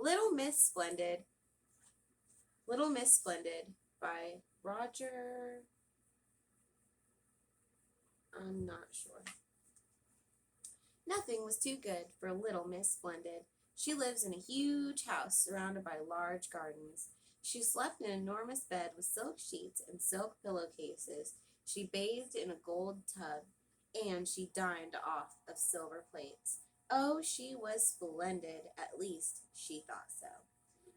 Little Miss Splendid. Little Miss Splendid by Roger. I'm not sure. Nothing was too good for little Miss Splendid. She lives in a huge house surrounded by large gardens. She slept in an enormous bed with silk sheets and silk pillowcases. She bathed in a gold tub, and she dined off of silver plates. Oh, she was splendid, at least she thought so.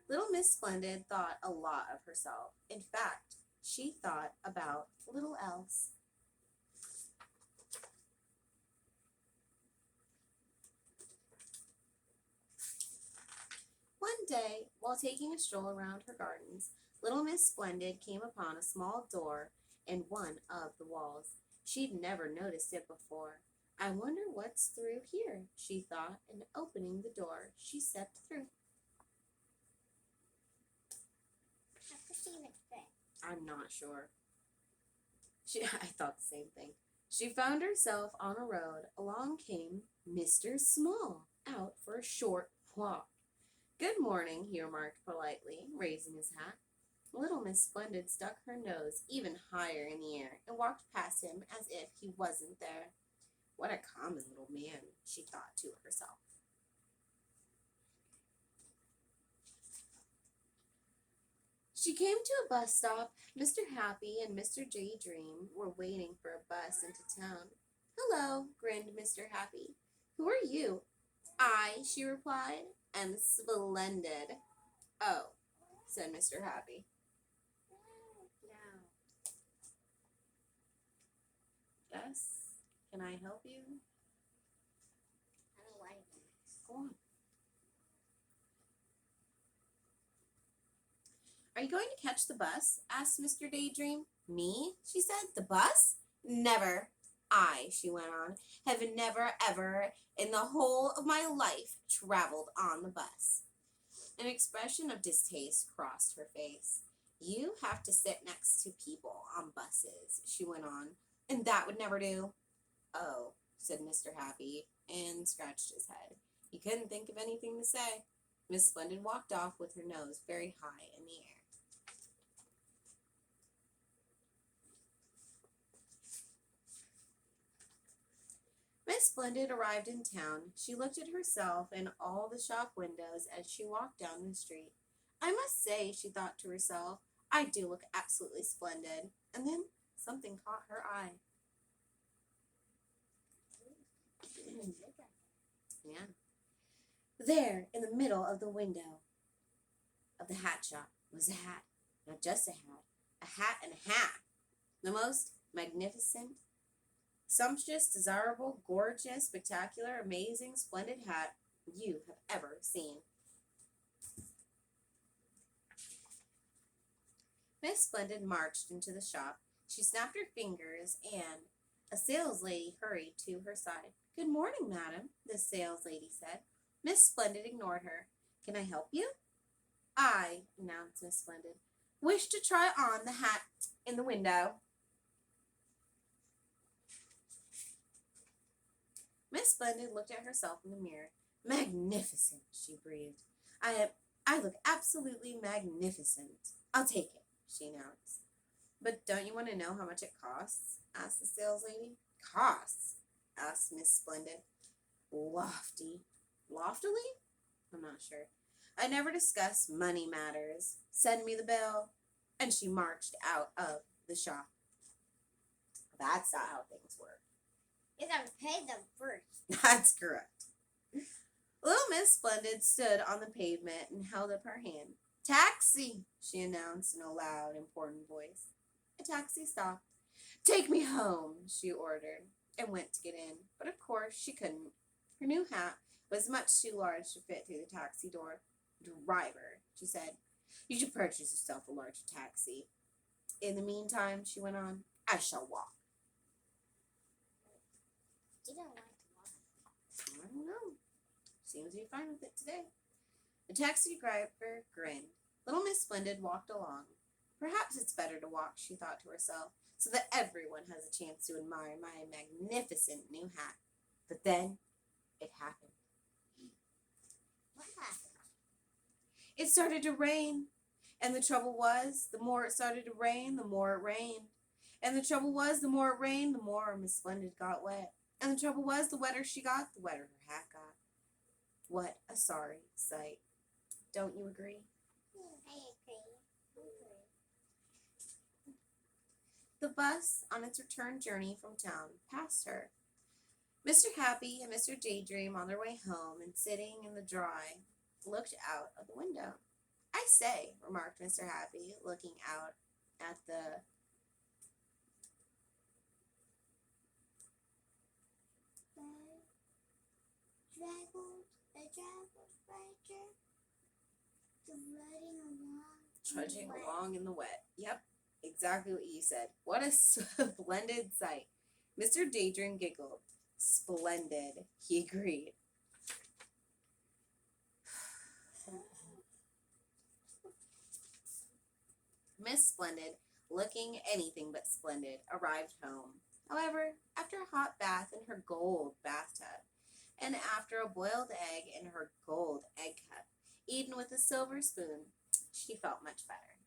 Little Miss Splendid thought a lot of herself. In fact, she thought about little else. One day, while taking a stroll around her gardens, little Miss Splendid came upon a small door in one of the walls. She'd never noticed it before. I wonder what's through here, she thought, and opening the door, she stepped through. I'm not sure. I thought the same thing. She found herself on a road. Along came Mr. Small, out for a short walk. Good morning, he remarked politely, raising his hat. Little Miss Splendid stuck her nose even higher in the air and walked past him as if he wasn't there. What a common little man, she thought to herself. She came to a bus stop. Mr. Happy and Mr. Daydream were waiting for a bus into town. Hello, grinned Mr. Happy. Who are you? I, she replied, am splendid. Oh, said Mr. Happy. Yes? Can I help you? I don't like it. Go on. Are you going to catch the bus? Asked Mr. Daydream. Me? She said. The bus? Never. I, she went on, have never ever in the whole of my life traveled on the bus. An expression of distaste crossed her face. You have to sit next to people on buses, she went on, and that would never do. Oh, said Mr. Happy, and scratched his head. He couldn't think of anything to say. Miss Splendid walked off with her nose very high in the air. Miss Splendid arrived in town. She looked at herself in all the shop windows as she walked down the street. I must say, she thought to herself, I do look absolutely splendid. And then something caught her eye. Yeah. There, in the middle of the window of the hat shop, was a hat. Not just a hat and a half. The most magnificent, sumptuous, desirable, gorgeous, spectacular, amazing, splendid hat you have ever seen. Miss Splendid marched into the shop. She snapped her fingers, and a saleslady hurried to her side. Good morning, madam, the saleslady said. Miss Splendid ignored her. Can I help you? I, announced Miss Splendid, wish to try on the hat in the window. Miss Splendid looked at herself in the mirror. Magnificent, she breathed. I look absolutely magnificent. I'll take it, she announced. But don't you want to know how much it costs? Asked the saleslady. Costs? Asked Miss Splendid. Loftily? I'm not sure. I never discuss money matters. Send me the bill. And she marched out of the shop. That's not how things work. You gotta pay them first. That's correct. Little Miss Splendid stood on the pavement and held up her hand. Taxi, she announced in a loud, important voice. A taxi stopped. Take me home, she ordered, and went to get in. But of course she couldn't. Her new hat was much too large to fit through the taxi door. Driver, she said, you should purchase yourself a larger taxi. In the meantime, she went on, I shall walk. You don't like to walk. I don't know. Seems to be fine with it today. The taxi driver grinned. Little Miss Splendid walked along. Perhaps it's better to walk, she thought to herself, so that everyone has a chance to admire my magnificent new hat. But then it happened. What happened? it started to rain. And the trouble was, the more it started to rain, the more it rained. And the trouble was, the more it rained, the more Miss Splendid got wet. And the trouble was, the wetter she got, the wetter her hat got. What a sorry sight. Don't you agree? I agree. The bus, on its return journey from town, passed her. Mr. Happy and Mr. Daydream, on their way home and sitting in the dry, looked out of the window. I say, remarked Mr. Happy, looking out at the trudging along in the wet. Yep, exactly what you said. What a splendid sight. Mr. Daydream giggled. Splendid, he agreed. Miss Splendid, looking anything but splendid, arrived home. However, after a hot bath in her gold bathtub, and after a boiled egg in her gold egg cup, eaten with a silver spoon, she felt much better.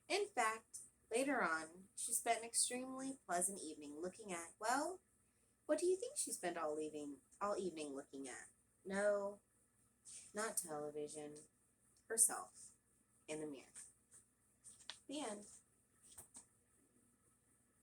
In fact, later on, she spent an extremely pleasant evening looking at, well, what do you think she spent all evening looking at? No, not television. Herself in the mirror. The end.